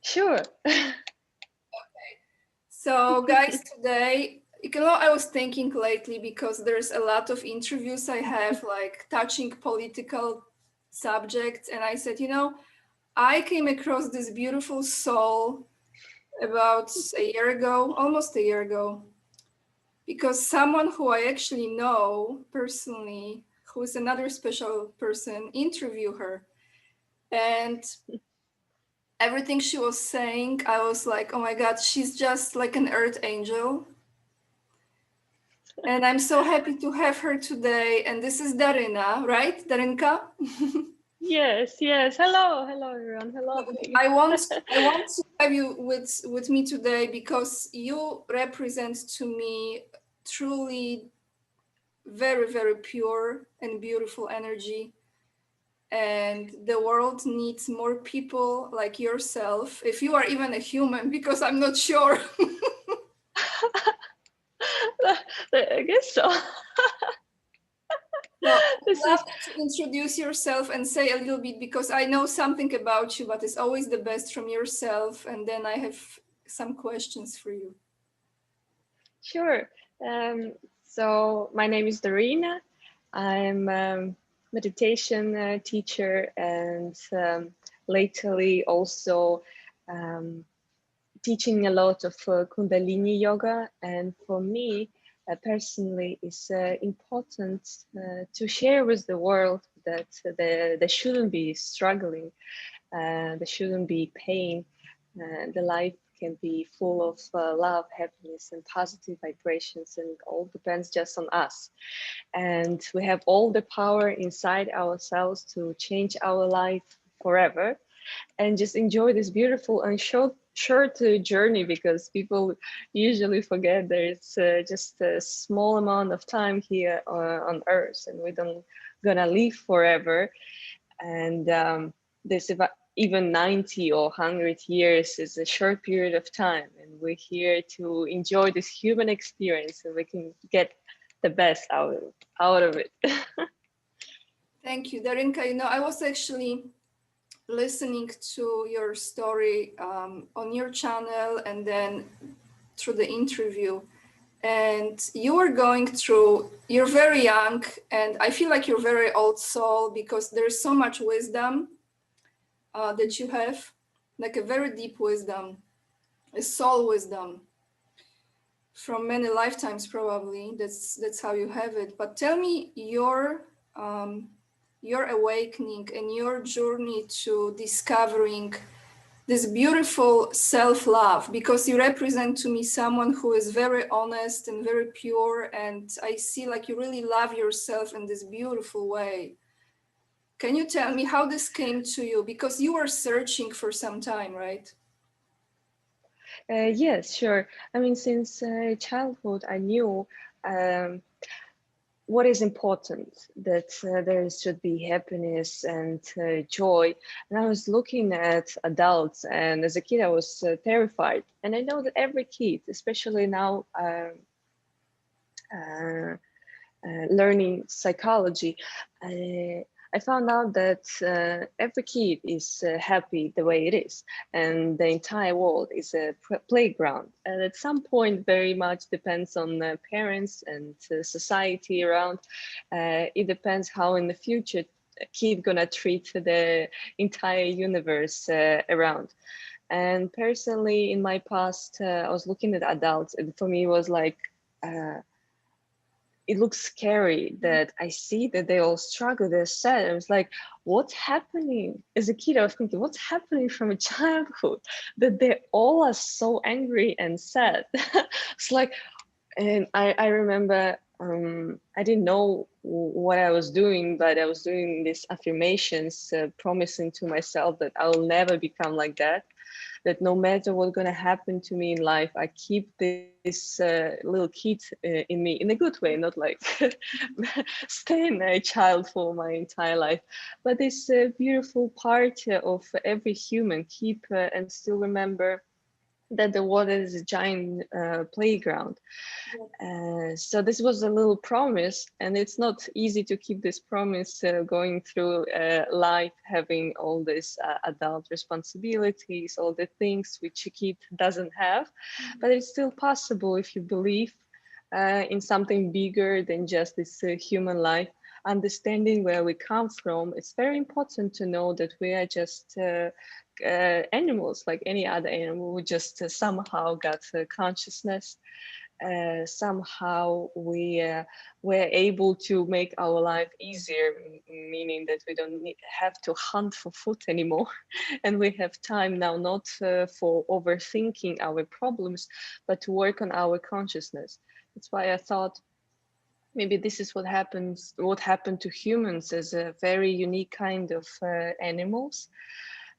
Sure. So guys, today, I was thinking lately because there's a lot of interviews I have like touching political subjects, and I said, I came across this beautiful soul about a year ago, almost a year ago, because someone who I actually know personally, who is another special person, interview her. And everything she was saying, I was like, oh my God, she's just like an earth angel. And I'm so happy to have her today. And this is Daryna, right? Darynka? Yes, yes. Hello, hello everyone. Hello. I want to have you with me today because you represent to me truly very, very pure and beautiful energy. And the world needs more people like yourself, if you are even a human, because I'm not sure. I guess so. So I This would love is you to introduce yourself and say a little bit, because I know something about you, but it's always the best from yourself. And then I have some questions for you. sure. So my name is Daryna. I'm meditation teacher and lately also um, teaching a lot of Kundalini yoga. And for me personally, it's important to share with the world that there shouldn't be struggling, there shouldn't be pain. The life can be full of love, happiness, and positive vibrations, and all depends just on us. And we have all the power inside ourselves to change our life forever and just enjoy this beautiful and short journey, because people usually forget there's just a small amount of time here on earth, and we don't gonna live forever. And this even 90 or 100 years is a short period of time, and we're here to enjoy this human experience, and we can get the best out of it. Thank you, Darinka. I was actually listening to your story on your channel and then through the interview. And you're very young, and I feel like you're very old soul, because there's so much wisdom that you have, like a very deep wisdom, a soul wisdom from many lifetimes, probably. That's how you have it. But tell me your awakening and your journey to discovering this beautiful self-love, because you represent to me someone who is very honest and very pure, and I see like you really love yourself in this beautiful way. Can you tell me how this came to you? Because you were searching for some time, right? Yes, sure. I mean, since childhood, I knew um, what is important, that there should be happiness and joy. And I was looking at adults, and as a kid, I was terrified. And I know that every kid, especially now, uh, learning psychology, I found out that every kid is happy the way it is, and the entire world is a playground. And at some point, very much depends on parents and society around. It depends how in the future a kid gonna treat the entire universe around. And personally, in my past, I was looking at adults, and for me, it was like, it looks scary that I see that they all struggle, they're sad. I was like, what's happening? As a kid, I was thinking, what's happening from a childhood that they all are so angry and sad? It's like, and I remember I didn't know what I was doing, but I was doing these affirmations, promising to myself that I will never become like that. That no matter what's going to happen to me in life, I keep this little kid in me in a good way, not like staying a child for my entire life, but this beautiful part of every human, keep and still remember that the water is a giant playground. So this was a little promise, and it's not easy to keep this promise going through life, having all these adult responsibilities, all the things which a kid doesn't have. But it's still possible if you believe in something bigger than just this human life. Understanding where we come from, it's very important to know that we are just animals like any other animal. We just somehow got consciousness. Somehow we're able to make our life easier, meaning that we don't have to hunt for food anymore. And we have time now not for overthinking our problems, but to work on our consciousness. That's why I thought maybe this is what happened to humans as a very unique kind of animals,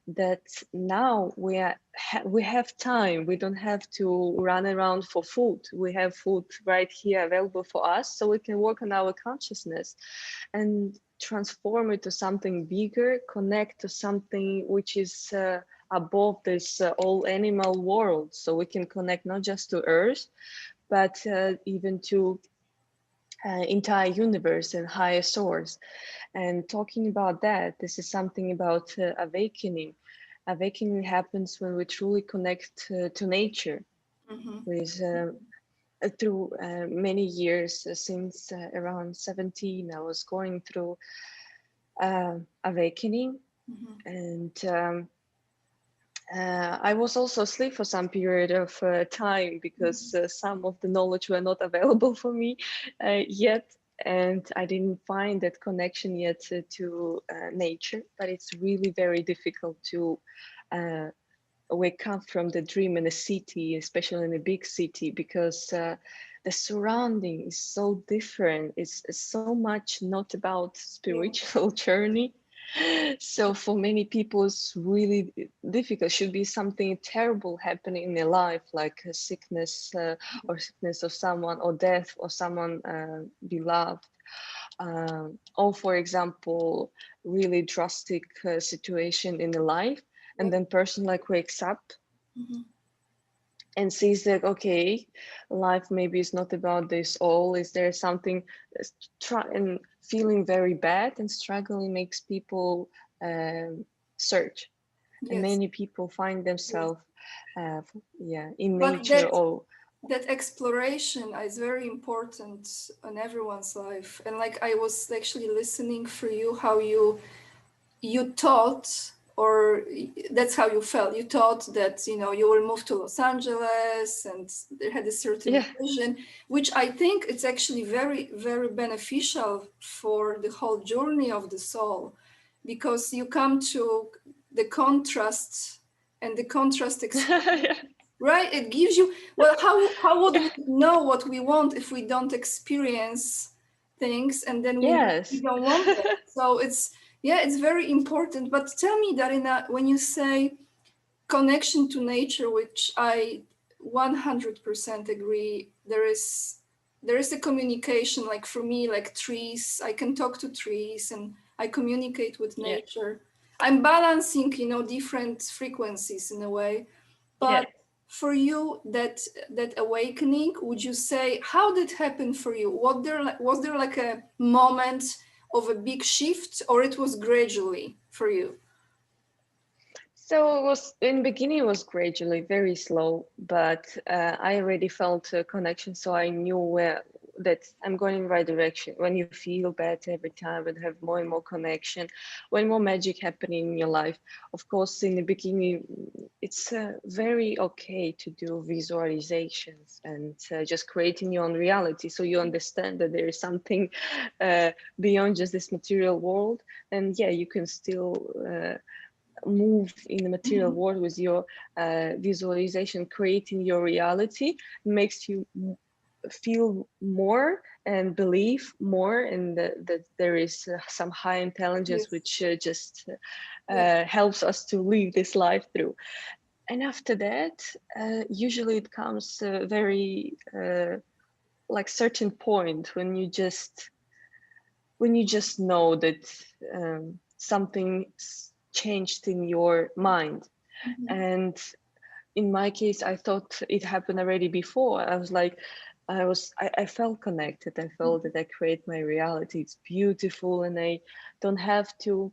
that now we have time. We don't have to run around for food. We have food right here available for us, so we can work on our consciousness and transform it to something bigger, connect to something which is above this all animal world. So we can connect not just to earth, but even to entire universe and higher source. And talking about that, this is something about awakening. Awakening happens when we truly connect to nature. With through many years, since around 17, I was going through awakening. And I was also asleep for some period of time, because some of the knowledge were not available for me yet, and I didn't find that connection yet to nature. But it's really very difficult to wake up from the dream in a city, especially in a big city, because the surrounding is so different. It's so much not about spiritual journey. So for many people, it's really difficult. Should be something terrible happening in their life, like a sickness or sickness of someone, or death of someone beloved. Or for example, really drastic situation in the life, and then person like wakes up and sees that, okay, life maybe is not about this all. Is there something and feeling very bad and struggling makes people search. And Yes. many people find themselves in But nature. Or that exploration is very important in everyone's life. And like I was actually listening for you, how you thought, or that's how you felt. You thought that you will move to Los Angeles, and they had a certain vision, which I think it's actually very, very beneficial for the whole journey of the soul, because you come to the contrast and the contrast right? It gives you, well, how would we know what we want if we don't experience things, and then we yes. don't want it? So it's very important. But tell me, Daryna, when you say connection to nature, which I 100% agree, there is a communication. Like for me, like trees, I can talk to trees and I communicate with Yeah. nature. I'm balancing, different frequencies in a way. Yeah. But for you, that awakening, would you say, how did it happen for you? Was there like a moment of a big shift, or it was gradually for you? So it was in the beginning, it was gradually very slow, but I already felt a connection, so I knew that I'm going in the right direction. When you feel better every time and have more and more connection, when more magic happening in your life. Of course, in the beginning, it's very okay to do visualizations and just creating your own reality, so you understand that there is something beyond just this material world. And yeah, you can still move in the material world with your visualization. Creating your reality makes you feel more and believe more, and that there is some high intelligence Yes. which just Yeah. helps us to live this life through. And after that, usually it comes very like certain point when you just know that something changed in your mind. And in my case, I thought it happened already before. I was like, I felt connected. I felt that I create my reality. It's beautiful, and I don't have to.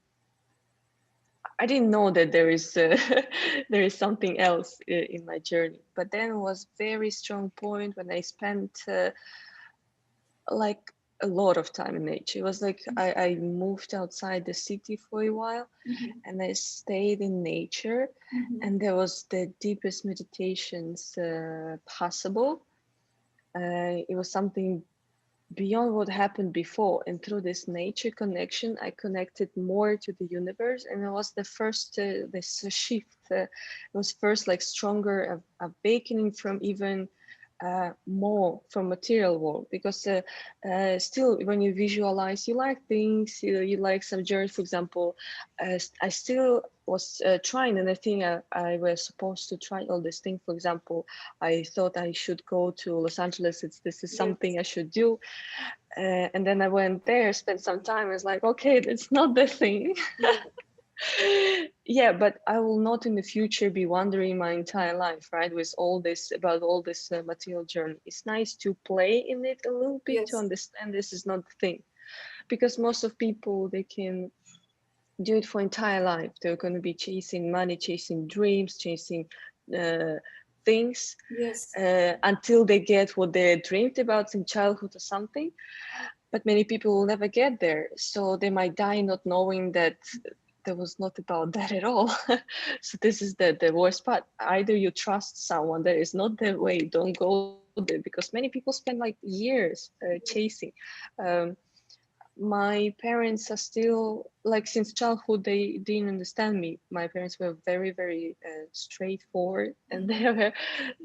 I didn't know that there is there is something else in my journey. But then was very strong point when I spent like a lot of time in nature. It was like I moved outside the city for a while, and I stayed in nature, and there was the deepest meditations possible. It was something beyond what happened before, and through this nature connection I connected more to the universe, and it was the first this shift. It was first like stronger awakening from even more from material world, because still when you visualize, you like things, you like some journey. For example, I still was trying, and I think I was supposed to try all these things. For example, I thought I should go to Los Angeles. This is something I should do. And then I went there, spent some time. I was like, okay, that's not the thing. Yeah, but I will not in the future be wondering my entire life, right? With all this about all this material journey. It's nice to play in it a little bit to Yes. understand this is not the thing, because most of people, they can do it for entire life. They're going to be chasing money, chasing dreams, chasing things Yes. until they get what they dreamed about in childhood or something. But many people will never get there, so they might die not knowing that there was not about that at all. So this is the worst part. Either you trust someone that is not the way, don't go there, because many people spend like years chasing. Um, my parents are still like, since childhood they didn't understand me. My parents were very straightforward, and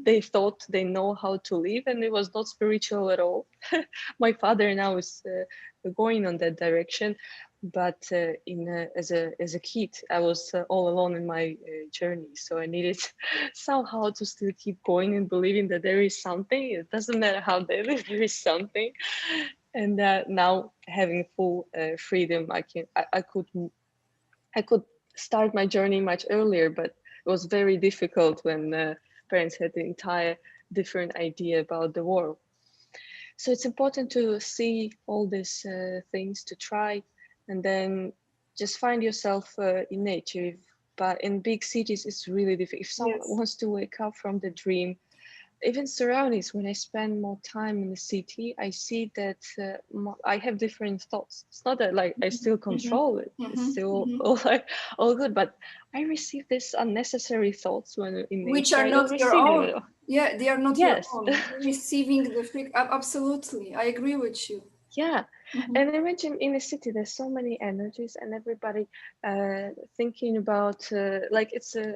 they thought they know how to live, and it was not spiritual at all. My father now is going on that direction, but as a kid I was all alone in my journey, so I needed somehow to still keep going and believing that there is something. It doesn't matter how they live, there is something. And now having full freedom, I could start my journey much earlier, but it was very difficult when parents had the entire different idea about the world. So it's important to see all these things, to try, and then just find yourself in nature. But in big cities, it's really difficult. If someone Yes. wants to wake up from the dream, even surroundings, when I spend more time in the city, I see that I have different thoughts. It's not that like I still control it, it's still all like all good, but I receive these unnecessary thoughts when in Which nature are I don't not your receive own. them. Yeah, they are not your Yes. own. You're receiving the absolutely. I agree with you. Yeah, and imagine in a city there's so many energies, and everybody thinking about like it's a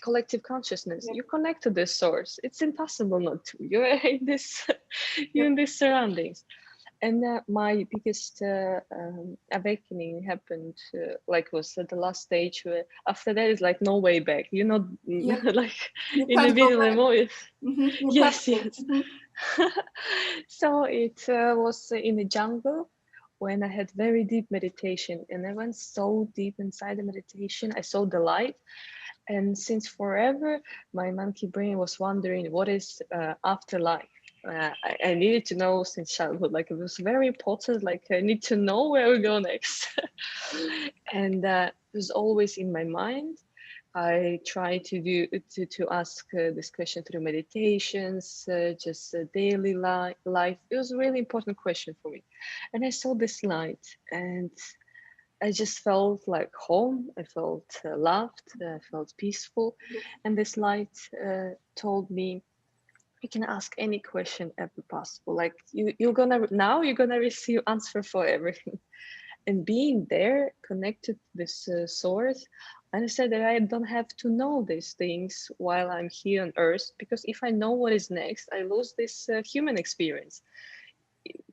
collective consciousness. Yep. You connect to this source, it's impossible not to. You're in this you're Yep. in these surroundings. And my biggest awakening happened like was at the last stage, where after that is like no way back. You're not Yep. like You in the can't go middle of back. it. You can't Yes, go. yes. So it was in the jungle when I had very deep meditation, and I went so deep inside the meditation. I saw the light, and since forever, my monkey brain was wondering what is afterlife. I needed to know since childhood, like it was very important, like I need to know where we go next. And it was always in my mind. I try to ask this question through meditations, just daily life. It was a really important question for me, and I saw this light, and I just felt like home. I felt loved. I felt peaceful, and this light told me you can ask any question ever possible. Like you're gonna receive answer for everything. And being there, connected to this source, I understand that I don't have to know these things while I'm here on Earth, because if I know what is next, I lose this human experience.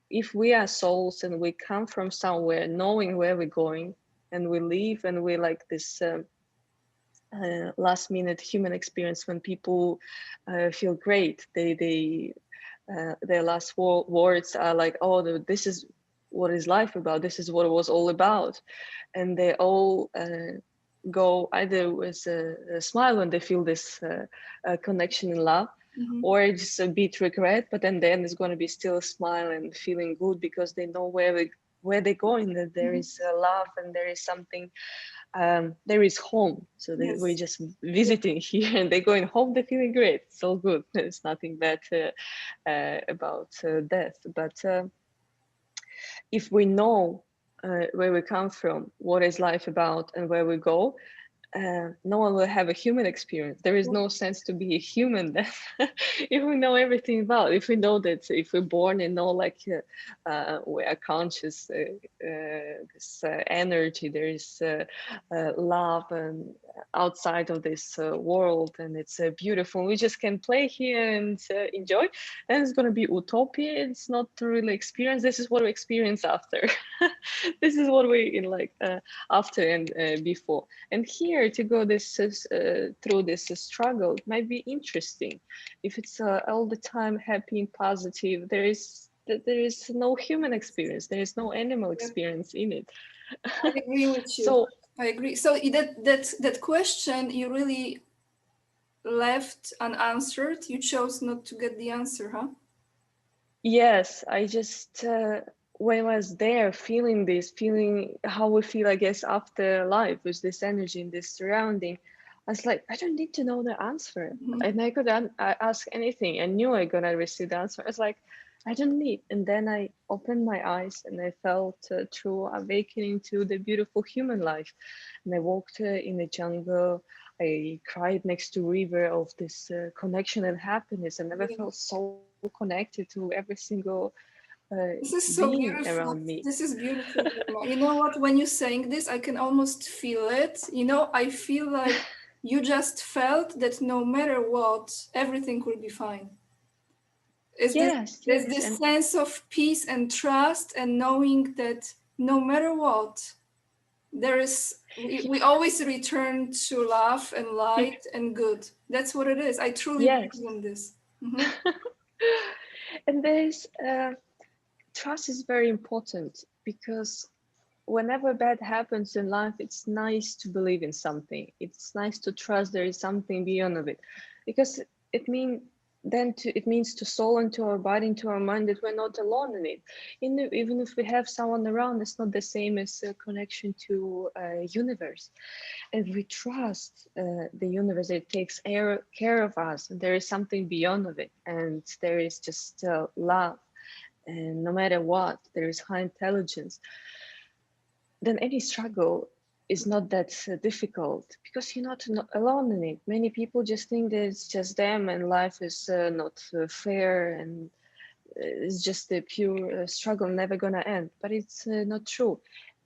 If we are souls and we come from somewhere, knowing where we're going, and we leave, and we like this last minute human experience when people feel great. Their last words are like, oh, this is what is life about, this is what it was all about. And they all go either with a smile when they feel this connection and love, Mhm. or just a bit regret, but then it's going to be still a smile and feeling good because they know where they're going, that there is love and there is something, there is home. So we're Yes. just visiting here and they're going home, they're feeling great. It's all good. There's nothing bad about death. But if we know where we come from, what is life about, and where we go, no one will have a human experience. There is no sense to be a human then. If we know everything about, if we know that if we're born and know like we are conscious, this energy, there is love and outside of this world, and it's beautiful. We just can play here and enjoy, and it's going to be utopia. It's not really experience. This is what we experience after. This is what we in like after and before. And here to go this through this struggle might be interesting. If it's all the time happy and positive, there is no human experience. There is no animal Yeah, experience in it. I agree with you. So I agree. So that question you really left unanswered. You chose not to get the answer, huh? yes, I just when I was there, feeling this, feeling how we feel, I guess, after life with this energy and this surrounding, I was like, I don't need to know the answer, Mhm. and I could ask anything. I knew I gonna receive the answer. I was like, I don't need. And then I opened my eyes and I felt true awakening to the beautiful human life. And I walked in the jungle. I cried next to river of this connection and happiness. I never Yeah. felt so connected to every single This is so being beautiful. around me. This is beautiful, Daryna. You know what? When you're saying this, I can almost feel it. You know, I feel like you just felt that no matter what, everything will be fine. Is this Yes, there's yes, this and sense of peace and trust and knowing that no matter what, there is we always return to love and light and good. That's what it is. I truly yes. believe in this. Mhm. And there's trust is very important because whenever bad happens in life, it's nice to believe in something. It's nice to trust there is something beyond of it, because it means it means to soul and to our body and to our mind that we're not alone in it. Even if we have someone around, it's not the same as a connection to universe. And we trust the universe, it takes care of us, and there is something beyond of it, and there is just love, and no matter what, there is high intelligence. Then any struggle is not that difficult because you're not alone in it. Many people just think that it's just them and life is not fair, and it's just a pure struggle, never gonna end. But it's not true.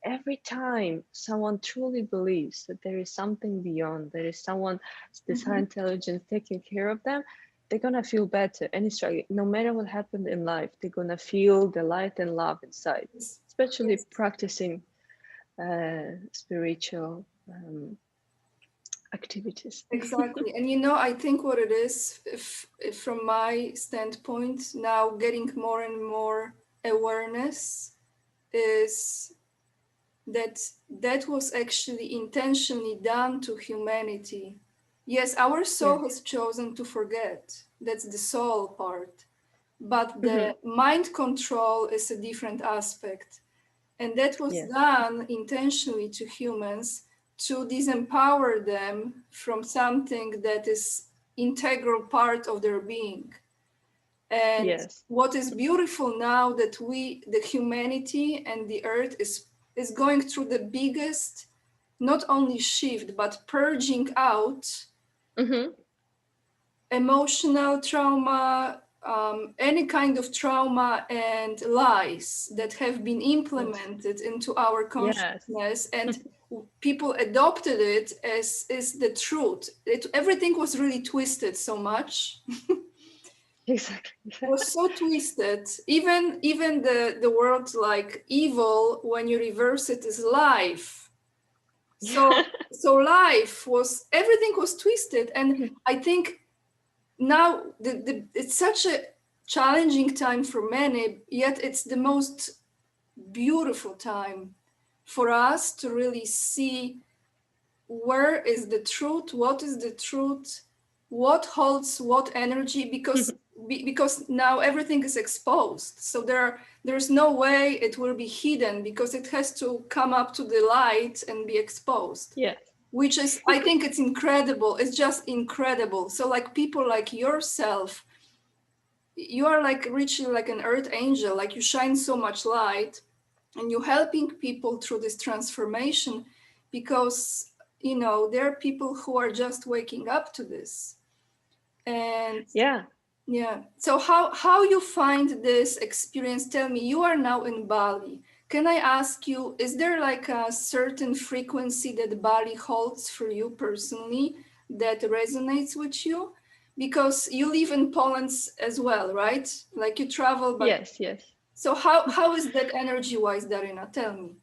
Every time someone truly believes that there is something beyond, there is someone, this high Mhm. intelligence taking care of them, they're gonna feel better. Any struggle, no matter what happened in life, they're gonna feel the light and love inside, Yes. especially Yes. practicing spiritual activities. Exactly. And you know, I think what it is, if from my standpoint, now getting more and more awareness is that that was actually intentionally done to humanity. Yes, our Yeah. soul has chosen to forget. That's the soul part. But Hmm. the mind control is a different aspect. And that was Yes. done intentionally to humans to disempower them from something that is integral part of their being. And Yes. what is beautiful now that the humanity and the earth is going through the biggest, not only shift, but purging out Hmm. emotional trauma, any kind of trauma and lies that have been Yes. implemented into our Yes. consciousness, and people adopted it as is the truth. Everything was really twisted so much. Exactly. Was so twisted. Even the word like evil, when you reverse it, is life. Yeah. So life was, everything was twisted, and I think now it's such a challenging time for many, yet it's the most beautiful time for us to really see where is the truth, what is the truth, what holds what energy, because now everything is exposed, so there's no way it will be hidden, because it has to come up to the light and be exposed. Yes. Which is, I think it's incredible. It's just incredible. So like people like yourself, you are like reaching like an earth angel, like you shine so much light and you're helping people through this transformation, because there are people who are just waking up to this. And yeah, so how you find this experience? Tell me, you are now in Bali. Can I ask you, is there like a certain frequency that Bali holds for you personally that resonates with you? Because you live in Poland as well, right? Like you travel, but Yes. so how is that energy-wise, Daryna? Tell me.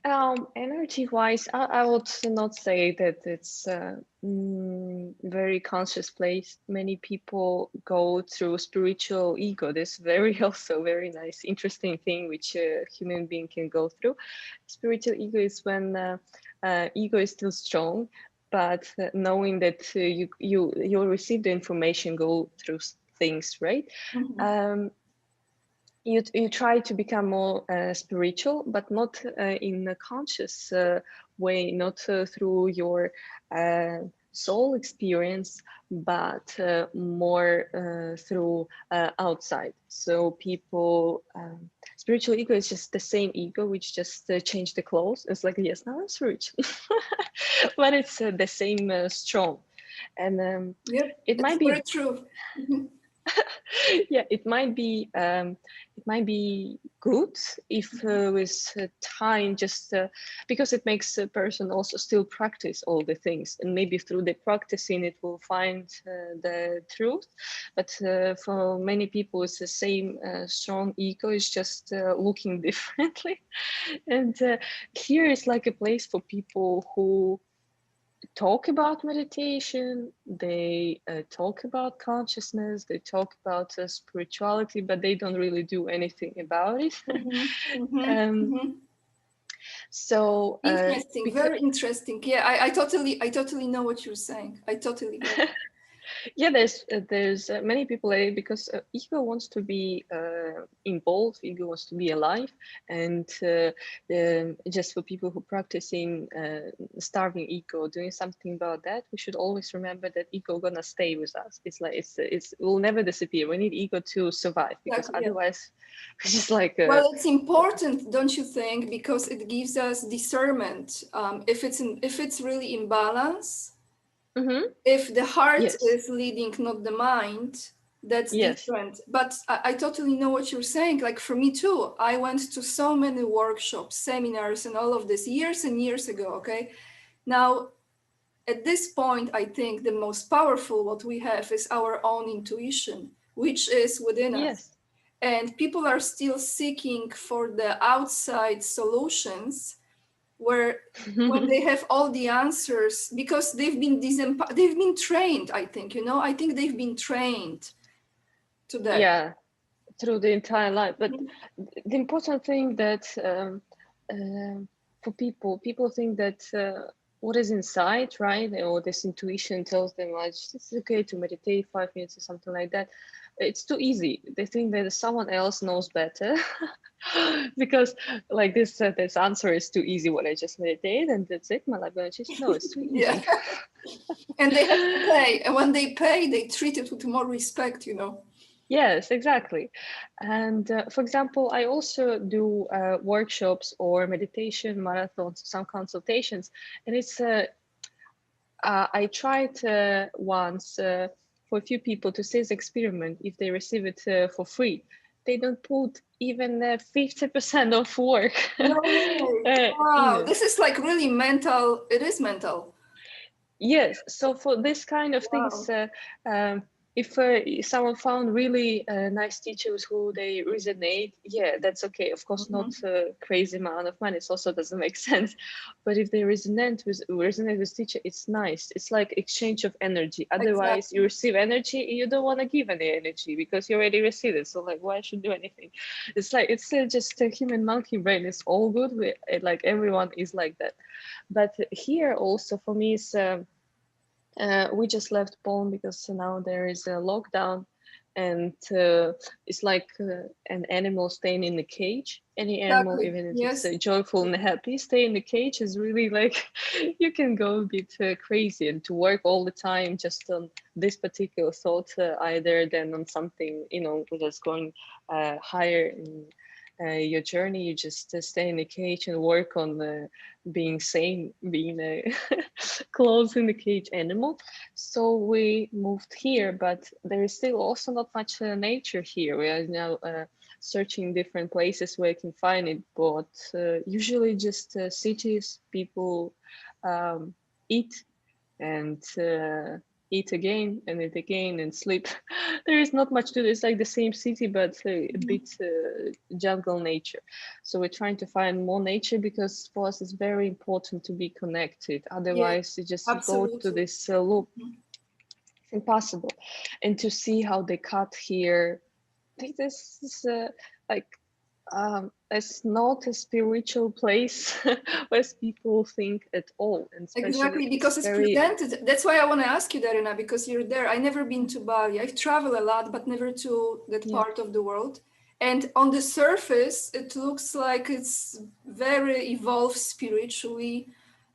Energy-wise, I would not say that it's a very conscious place. Many people go through spiritual ego. This very also very nice, interesting thing which a human being can go through. Spiritual ego is when ego is still strong, but knowing that you'll receive the information, go through things, right? Mm-hmm. You try to become more spiritual, but not in a conscious way, not through your soul experience, but more through outside. So people, spiritual ego is just the same ego, which just changed the clothes. It's like, yes, now I'm spiritual, but it's the same strong. And Yep, it it's might be very true. Mm-hmm. yeah, it might be good if with time, just because it makes a person also still practice all the things, and maybe through the practicing it will find the truth. But for many people, it's the same strong ego, is just looking differently. And here is like a place for people who talk about meditation, they talk about consciousness, they talk about spirituality, but they don't really do anything about it. Mm-hmm. Mm-hmm. um, Mm-hmm. so Interesting, because very interesting. Yeah, I totally know what you're saying. I totally get it. yeah, there's many people because ego wants to be involved, ego wants to be alive, and just for people who practicing starving ego, doing something about that, we should always remember that ego gonna stay with us. It's like it will never disappear. We need ego to survive, because Exactly, yeah. otherwise it's just like Well, it's important, don't you think? Because it gives us discernment. If it's really in balance, if the heart yes, is leading, not the mind, that's yes, different. But I totally know what you're saying. Like for me too, I went to so many workshops, seminars, and all of this years and years ago. Okay, now at this point, I think the most powerful what we have is our own intuition, which is within us. yes. And people are still seeking for the outside solutions, where when they have all the answers, because they've been trained, I think, I think they've been trained to that. Yeah, through the entire life. But the important thing that for people think that what is inside, right, or this intuition tells them like it's okay to meditate 5 minutes or something like that. It's too easy. They think that someone else knows better because like this answer is too easy. What I just meditate and that's it. My life gonna change. No, it's too Yeah. easy. And they have to pay. And when they pay, they treat it with more respect. Yes, exactly. And for example, I also do workshops or meditation marathons, some consultations, and I tried once for a few people to say this experiment. If they receive it for free, they don't put even 50% of work. No way. In Wow. it. This is like really mental. It is mental. Yes, so for this kind of things, Wow. if someone found really nice teachers who they resonate, yeah, that's okay. Of course, not a crazy amount of money. It also doesn't make sense. But if they resonate with teacher, it's nice. It's like exchange of energy. Otherwise, Exactly. you receive energy, you don't want to give any energy because you already received it. So like, why should do anything? It's like it's just a human monkey brain. It's all good. Like everyone is like that. But here also for me is. We just left Poland because now there is a lockdown, and it's like an animal staying in the cage. Any animal, Exactly. even if it's Yes. joyful and happy, stay in the cage is really like you can go a bit crazy and to work all the time just on this particular thought, either than on something that's going higher in your journey. You just stay in the cage and work on being sane, being a closed in the cage animal. So we moved here, but there is still also not much nature here. We are now searching different places where you can find it, but usually just cities. People um, eat and eat again and eat again and sleep. There is not much to it. It's like the same city, but a bit jungle nature. So we're trying to find more nature because for us it's very important to be connected. Yeah, Otherwise, you just go to absolutely. this loop. It's impossible. And to see how they cut here, I think this is like it's not a spiritual place as people think at all, and especially Exactly, it's because it's very. presented. That's why I want to ask you, Daryna, because you're there. I've never been to Bali. I've traveled a lot, but never to that Yeah. part of the world. And on the surface, it looks like it's very evolved spiritually,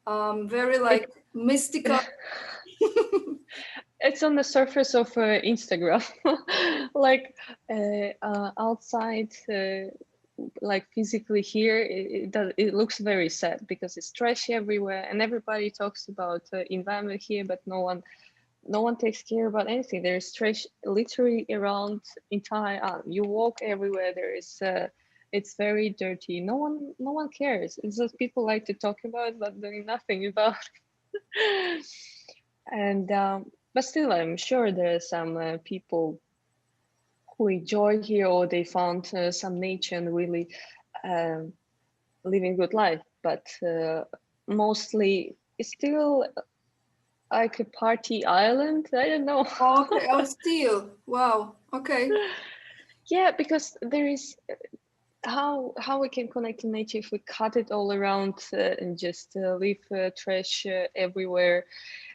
very like It mystical. it's on the surface of Instagram, like outside, like physically here, it looks very sad because it's trashy everywhere, and everybody talks about environment here, but no one takes care about anything. There's trash literally around entire island. You walk everywhere. There is. It's very dirty. No one cares. It's just people like to talk about it, but doing nothing about it. And but still, I'm sure there are some people who enjoy here, or they found some nature and really um, living good life. But mostly, it's still like a party island. I don't know. Oh, okay. Oh, still. Wow. Okay. Yeah, because there is how we can connect to nature if we cut it all around and just leave trash everywhere.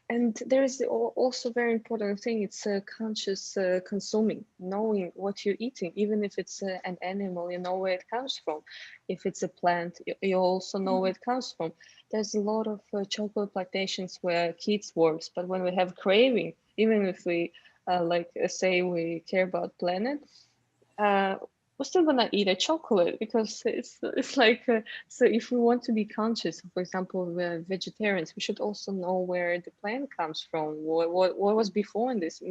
And there is also very important thing. It's conscious consuming, knowing what you're eating, even if it's an animal, you know where it comes from. If it's a plant, you also know where it comes from. There's a lot of chocolate plantations where kids works, but when we have craving, even if we say we care about planet, uh, we're still gonna eat a chocolate because it's like so if we want to be conscious, for example, we're vegetarians, we should also know where the plant comes from, what was before in this.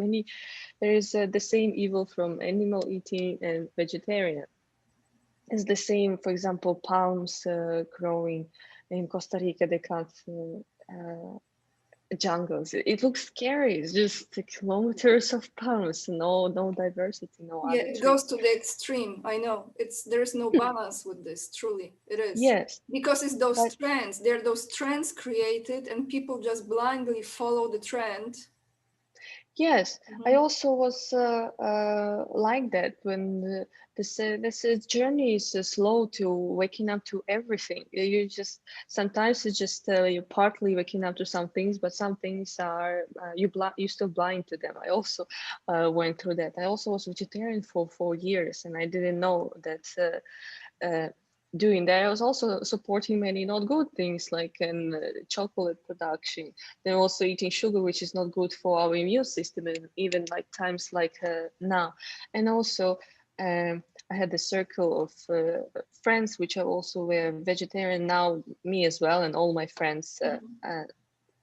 There is the same evil from animal eating and vegetarian. It's the same, for example, palms growing in Costa Rica. They cut jungles. It looks scary. It's just kilometers of palms, no diversity, no Yeah, other it trees. goes to the extreme. I know. There's no balance with this, truly. It is. Yes, Because it's those but trends. There are those trends created and people just blindly follow the trend. yes, I Mhm. also was like that when this journey is slow to waking up to everything. You just sometimes it's just you're partly waking up to some things, but some things are you still blind to them. I also went through that. I also was vegetarian for 4 years, and I didn't know that. Doing that, I was also supporting many not good things like chocolate production. Then also eating sugar, which is not good for our immune system, and even like times like now. And also, I had a circle of friends which are also vegetarian now. Me as well, and all my friends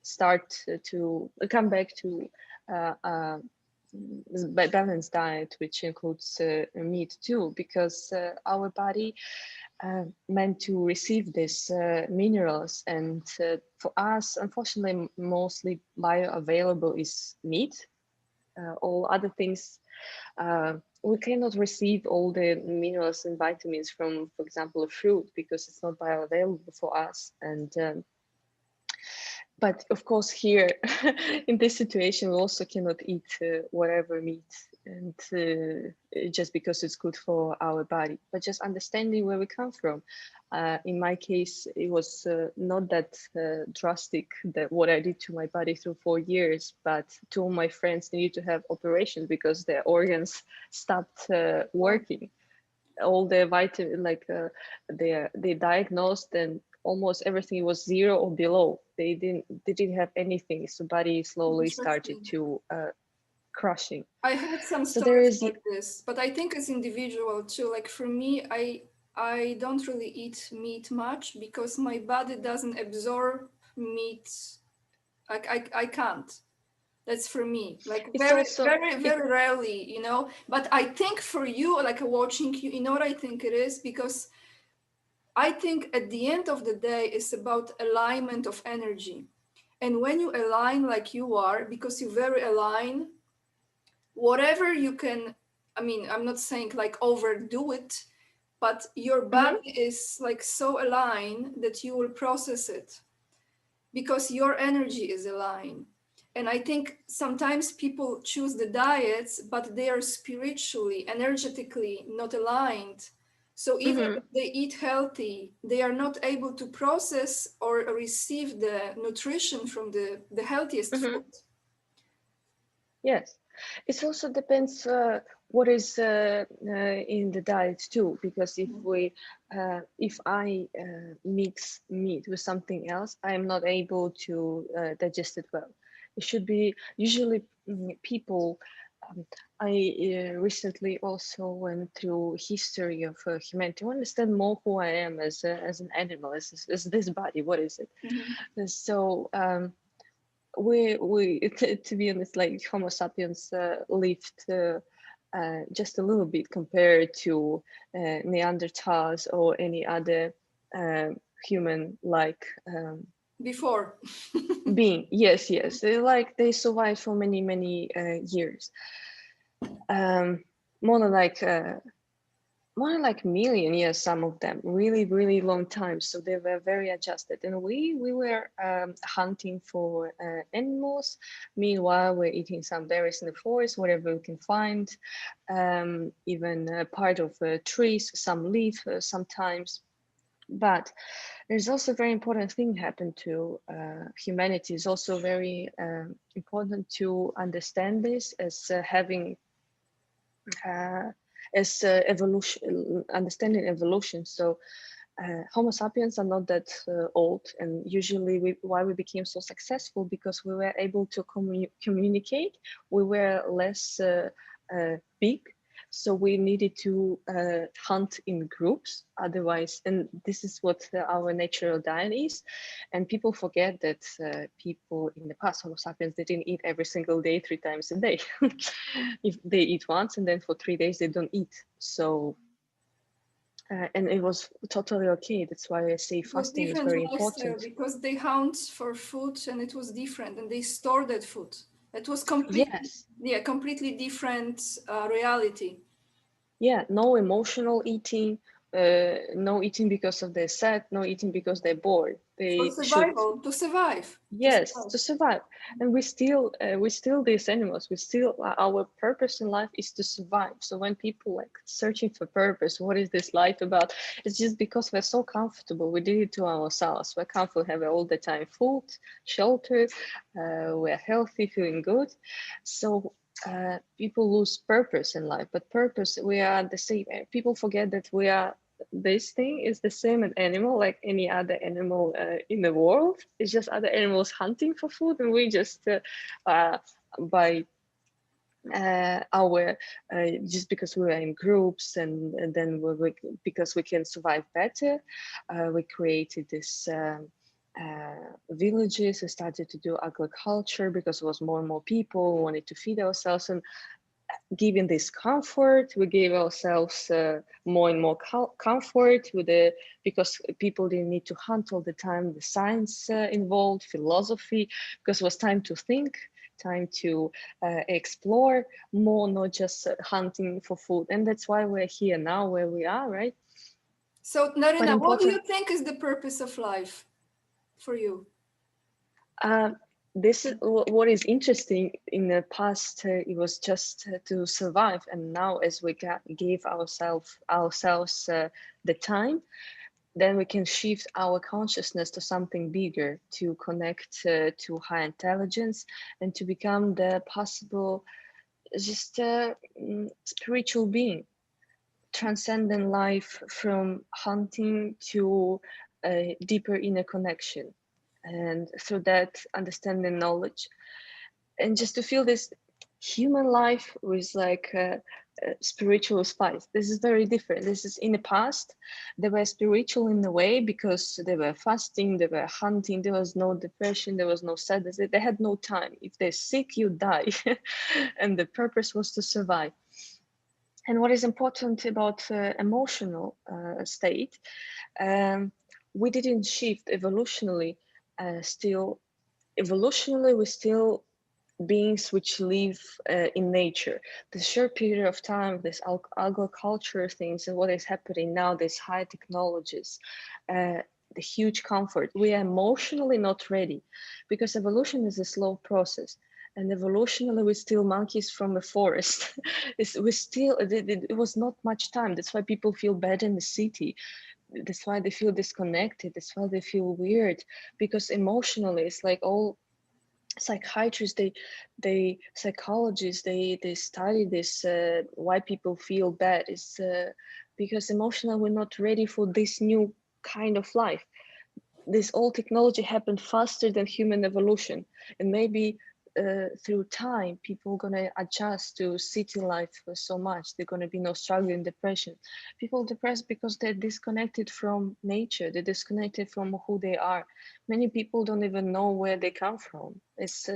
start to come back to. Uh, uh, Balanced diet, which includes meat too, because our body meant to receive these minerals. And for us, unfortunately, mostly bioavailable is meat. all other things. We cannot receive all the minerals and vitamins from, for example, a fruit, because it's not bioavailable for us. And but of course, here in this situation, we also cannot eat whatever meat, and just because it's good for our body. But just understanding where we come from. In my case, it was not that drastic, that what I did to my body through 4 years, but two of my friends needed to have operations because their organs stopped working. All the vitamin, like they diagnosed, and almost everything was 0 or below. They didn't have anything, so body slowly started Interesting. to crushing. I heard some So there stories is like this, but I think it's individual too. Like for me, I don't really eat meat much because my body doesn't absorb meat. Like I can't. That's for me. Like it's very, also very, it, very rarely, you know. But I think for you, like watching you, you know what I think it is? Because I think at the end of the day, it's about alignment of energy. And when you align like you are, because you very align, whatever you can, I mean, I'm not saying like overdo it, but your Mhm, body is like so aligned that you will process it because your energy is aligned. And I think sometimes people choose the diets, but they are spiritually, energetically not aligned. So even mhm, if they eat healthy, they are not able to process or receive the nutrition from the healthiest mhm. food. Yes, it also depends what is in the diet too, because if I mix meat with something else, I am not able to digest it well. It should be usually people. Um, I recently also went through history of humanity to understand more who I am as an animal, as this body. What is it? Mhm. So. We to be honest, like Homo sapiens lived just a little bit compared to Neanderthals or any other human like Before. being. Yes, yes, they survived for many years. um, more than like million years, some of them really long time, so they were very adjusted, and we were hunting for animals. Meanwhile, we're eating some berries in the forest, whatever we can find, even part of trees, some leaf sometimes. But there's also a very important thing happened to humanity. Is also very important to understand this as having uh, evolution, understanding evolution. So Homo sapiens are not that old, and usually why we became so successful, because we were able to communicate. We were less big, so we needed to hunt in groups. Otherwise, and this is what our natural diet is. And people forget that people in the past, Homo sapiens, they didn't eat every single day, 3 times a day. If they eat once, and then for 3 days they don't eat. So and it was totally okay. That's why I say It was fasting is different very lifestyle important. because they hunt for food and it was different and they stored that food. It was completely, Yes. yeah, completely different reality. Yeah, no emotional eating, no eating because of they're sad, no eating because they're bored. For They should. survival, to survive, to Yes, survive. to survive. And we still these animals. We still our purpose in life is to survive. So when people like searching for purpose, what is this life about? It's just because we're so comfortable. We did it to ourselves. We're comfortable, have all the time food, shelter. We're healthy, feeling good. So people lose purpose in life. But purpose, we are the same. People forget that we are this thing is the same an animal like any other animal in the world. It's just other animals hunting for food, and we just by our just because we were in groups, and then because we can survive better, we created this villages. We started to do agriculture because it was more and more people. We wanted to feed ourselves, and given this comfort, we gave ourselves more and more comfort with the, because people didn't need to hunt all the time, the science involved, philosophy, because it was time to think, time to explore more, not just hunting for food. And that's why we're here now where we are, right? So Daryna, what do you think is the purpose of life for you? This is what is interesting. In the past, it was just to survive, and now as we gave ourselves the time, then we can shift our consciousness to something bigger, to connect to high intelligence, and to become the possible just spiritual being, transcending life from hunting to a deeper inner connection, and through that understanding knowledge, and just to feel this human life with like spiritual spice. This is very different. This is in the past, they were spiritual in a way because they were fasting, they were hunting, there was no depression, there was no sadness, they had no time. If they're sick, you die. And the purpose was to survive. And what is important about emotional state, we didn't shift evolutionally. Still, evolutionally, we still beings which live in nature. The short period of time, this agriculture things and what is happening now, these high technologies, the huge comfort, we are emotionally not ready, because evolution is a slow process. And evolutionally, we're still monkeys from a forest. It was not much time. That's why people feel bad in the city. That's why they feel disconnected. That's why they feel weird, because emotionally, it's like all psychiatrists, they psychologists, they study this, why people feel bad is because emotionally we're not ready for this new kind of life. This old technology happened faster than human evolution, and maybe through time people gonna adjust to city life so much. They're gonna be no struggle in depression. People depressed because they're disconnected from nature, they're disconnected from who they are. Many people don't even know where they come from.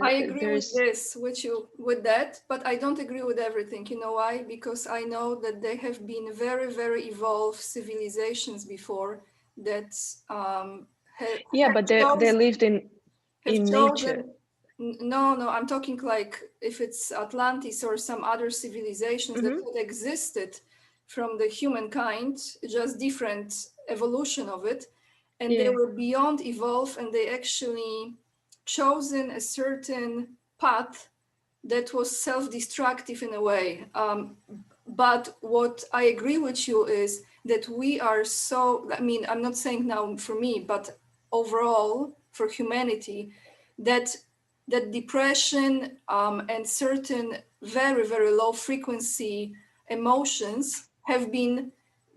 I agree with this, with that, but I don't agree with everything. You know why? Because I know that there have been very, very evolved civilizations before that but they lived in nature. No, I'm talking like if it's Atlantis or some other civilizations that had existed from the humankind, just different evolution of it, and they were beyond evolved, and they actually chosen a certain path that was self-destructive in a way. But what I agree with you is that we are so, I mean, I'm not saying now for me, but overall for humanity, that depression and certain very, very low frequency emotions have been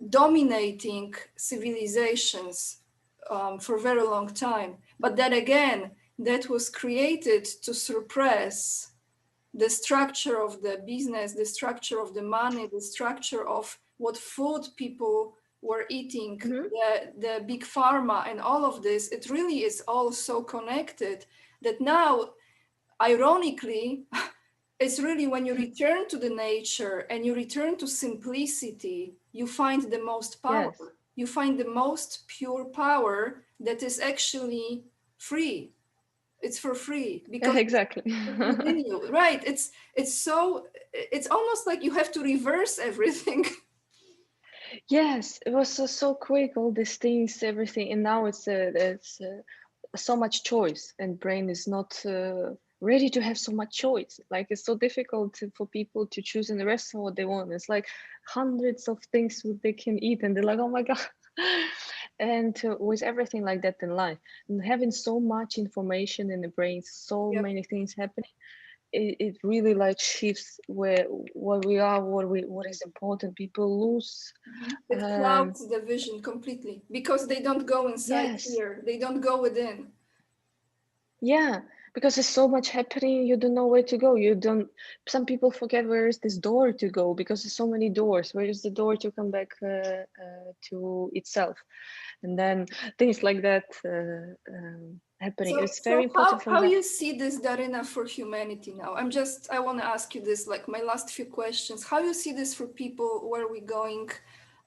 dominating civilizations for a very long time. But then again, that was created to suppress the structure of the business, the structure of the money, the structure of what food people were eating, the big pharma and all of this. It really is all so connected that now, ironically, it's really when you return to the nature and you return to simplicity, you find the most power. Yes. You find the most pure power that is actually free. It's for free because exactly. within you, right? It's so, it's almost like you have to reverse everything. Yes, it was so quick, all these things, everything, and now it's so much choice, and brain is not ready to have so much choice. Like it's so difficult for people to choose in the restaurant what they want. It's like hundreds of things they can eat, and they're like, oh my god. And with everything like that in life, and having so much information in the brain, so many things happening, it really like shifts what we are, what is important. People lose. It clouds the vision completely because they don't go inside here. They don't go within. Yeah, because there's so much happening, you don't know where to go. You don't, some people forget where is this door to go, because there's so many doors. Where is the door to come back to itself? And then things like that happening. It's very So important from how that. you see this, Daryna, for humanity now? I want to ask you this, like my last few questions. How you see this for people? Where are we going?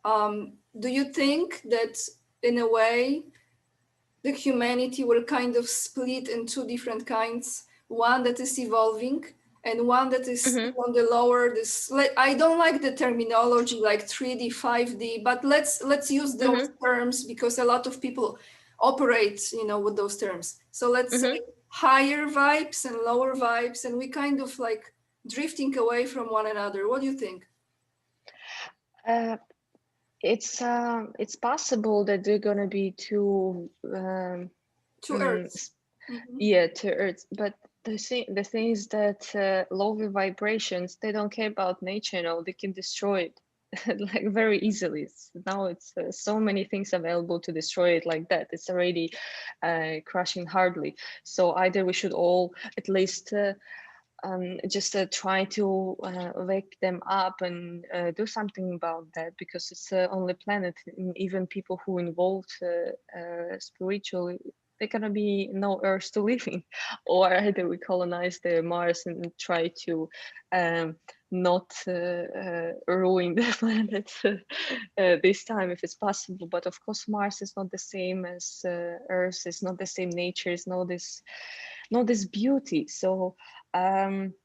Do you think that in a way the humanity will kind of split in two different kinds? One that is evolving and one that is Mm-hmm. on the lower, this, I don't like the terminology like 3D, 5D, but let's use those Mm-hmm. terms because a lot of people operate, with those terms. So let's say Mm-hmm. higher vibes and lower vibes, and we kind of like drifting away from one another. What do you think? Uh, it's possible that they're gonna be two To mm, Earth. Mhm. yeah, to Earth. But the thing is that lower vibrations, they don't care about nature. They can destroy it like very easily. Now it's so many things available to destroy it like that. It's already crashing hardly. So either we should all at least just try to wake them up and do something about that, because it's the only planet. And even people who involved spiritually, they're gonna be no Earth to live in, or either we colonize the Mars and try to not ruin the planet this time if it's possible. But of course, Mars is not the same as Earth. It's not the same nature. It's not this beauty. So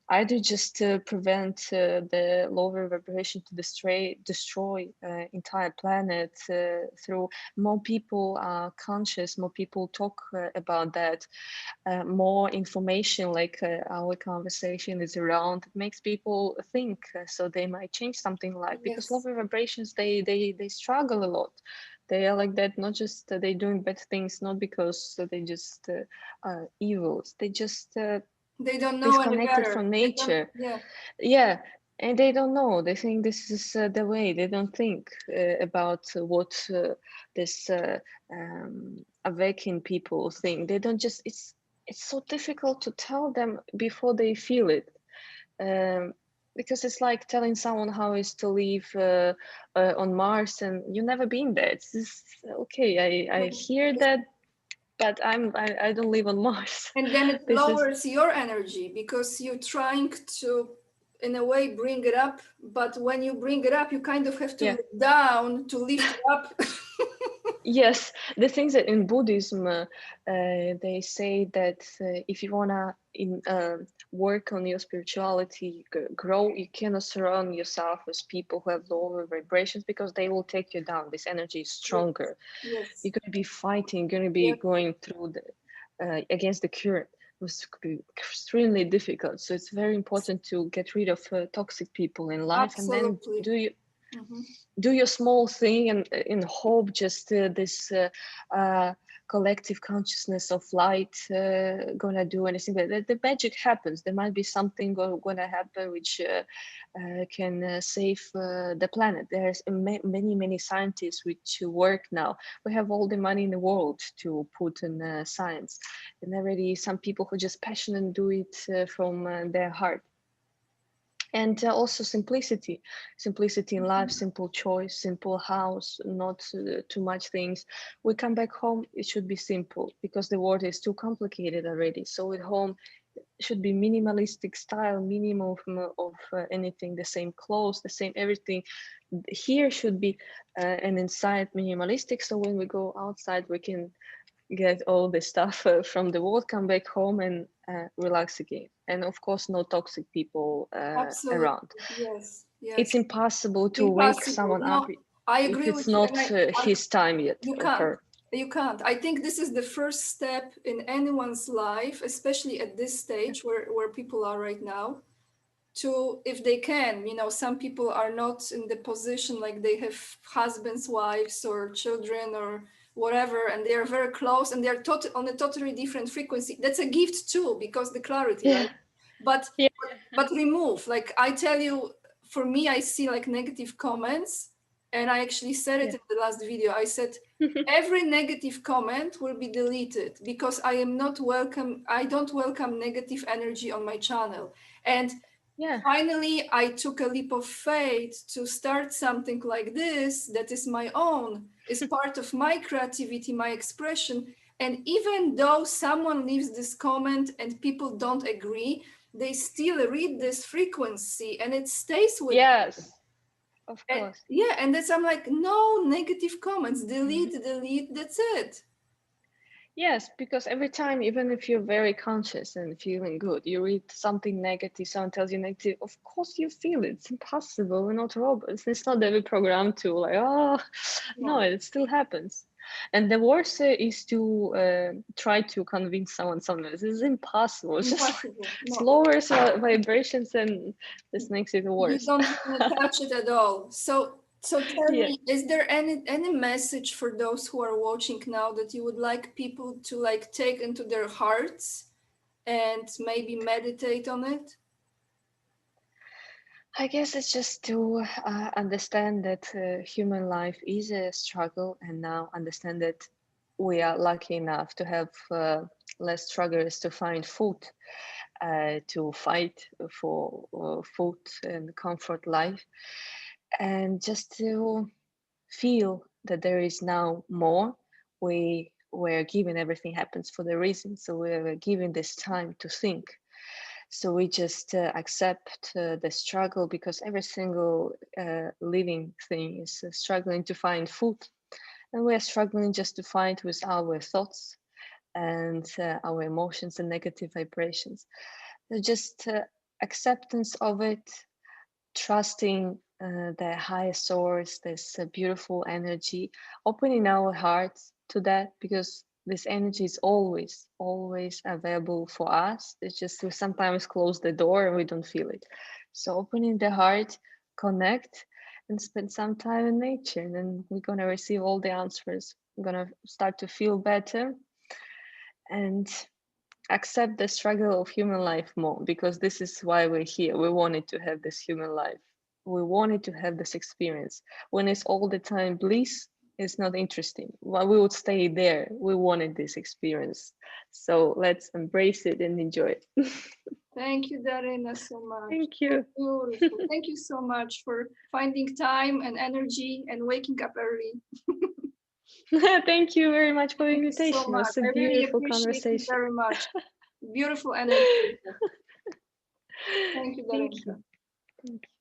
either just prevent the lower vibration to destroy entire planet through more people are conscious, more people talk about that, more information like our conversation is around. It makes people think, so they might change something in life, because Yes. lower vibrations, they struggle a lot. They are like that, not just they doing bad things, not because they just evils. They just They don't know any disconnected better. from They don't, nature. yeah. Yeah, and they don't know. They think this is the way. They don't think about what this awakened people think. They don't just. It's so difficult to tell them before they feel it. Um, because it's like telling someone how is to live on Mars, and you've never been there. It's just okay. I hear that, but I don't live on Mars. And then it This is lowers your energy because you're trying to, in a way, bring it up. But when you bring it up, you kind of have to yeah. look down to lift it up. Yes, the things that in Buddhism they say that if you wanna work on your spirituality, grow, you cannot surround yourself with people who have lower vibrations, because they will take you down. This energy is Yes, stronger. yes, You're gonna be fighting. You're gonna be yes, going through the against the current. It could be extremely difficult. So it's very important to get rid of toxic people in life, and then absolutely. do you Mhm. do your small thing, and in hope just this collective consciousness of light gonna do anything. But the magic happens. There might be something gonna happen which can save the planet. There's many scientists which work now. We have all the money in the world to put in science, and already some people who just passionate do it from their heart. And also simplicity in life, simple choice, simple house, not too much things. We come back home, it should be simple, because the world is too complicated already. So at home it should be minimalistic style, minimum of anything, the same clothes, the same everything. Here should be and inside minimalistic, so when we go outside we can get all the stuff from the world, come back home and relax again. And of course, no toxic people Absolutely. around. Yes, It's yes. impossible to wake Impossible. someone up No, I if agree it's with you. And not I his time yet, you or can't. her. You can't. I think this is the first step in anyone's life, especially at this stage where people are right now, to, if they can, some people are not in the position like they have husbands, wives, or children, or whatever, and they are very close and they're on a totally different frequency. That's a gift too, because the clarity, Yeah, right? But yeah. but remove, like I tell you, for me, I see like negative comments. And I actually said it in the last video. I said, every negative comment will be deleted because I am not welcome. I don't welcome negative energy on my channel. And finally, I took a leap of faith to start something like this that is my own, is part of my creativity, my expression. And even though someone leaves this comment and people don't agree, they still read this frequency and it stays with them. Of course. And that's, I'm like, no negative comments, delete, that's it. Yes, because every time, even if you're very conscious and feeling good, you read something negative, someone tells you negative, of course you feel it. It's impossible. We're not robots. It's not that we're programmed to like, oh, no, it still happens. And the worst is to try to convince someone something. This is impossible. It's just it's lowers vibrations and this makes it worse. You don't want to touch it at all. So tell me, is there any message for those who are watching now that you would like people to like take into their hearts and maybe meditate on it? I guess it's just to understand that human life is a struggle, and now understand that we are lucky enough to have less struggles to find food, to fight for food and comfort life, and just to feel that there is now more. We were given everything happens for the reason, so we were given this time to think. So we just accept the struggle, because every single living thing is struggling to find food, and we are struggling just to find with our thoughts and our emotions and negative vibrations. So just acceptance of it, trusting the higher source, this beautiful energy, opening our hearts to that, because this energy is always available for us. It's just we sometimes close the door and we don't feel it. So opening the heart, connect, and spend some time in nature, and then we're going to receive all the answers. We're going to start to feel better and accept the struggle of human life more, because this is why we're here. We wanted to have this human life. We wanted to have this experience. When it's all the time bliss, it's not interesting. Why we would stay there? We wanted this experience. So let's embrace it and enjoy it. Thank you, Daryna, so much. Thank you. Beautiful. Thank you so much for finding time and energy and waking up early. Thank you very much for the invitation. So It was a beautiful conversation. Very much. Beautiful energy. Thank you, Daryna. Thank you.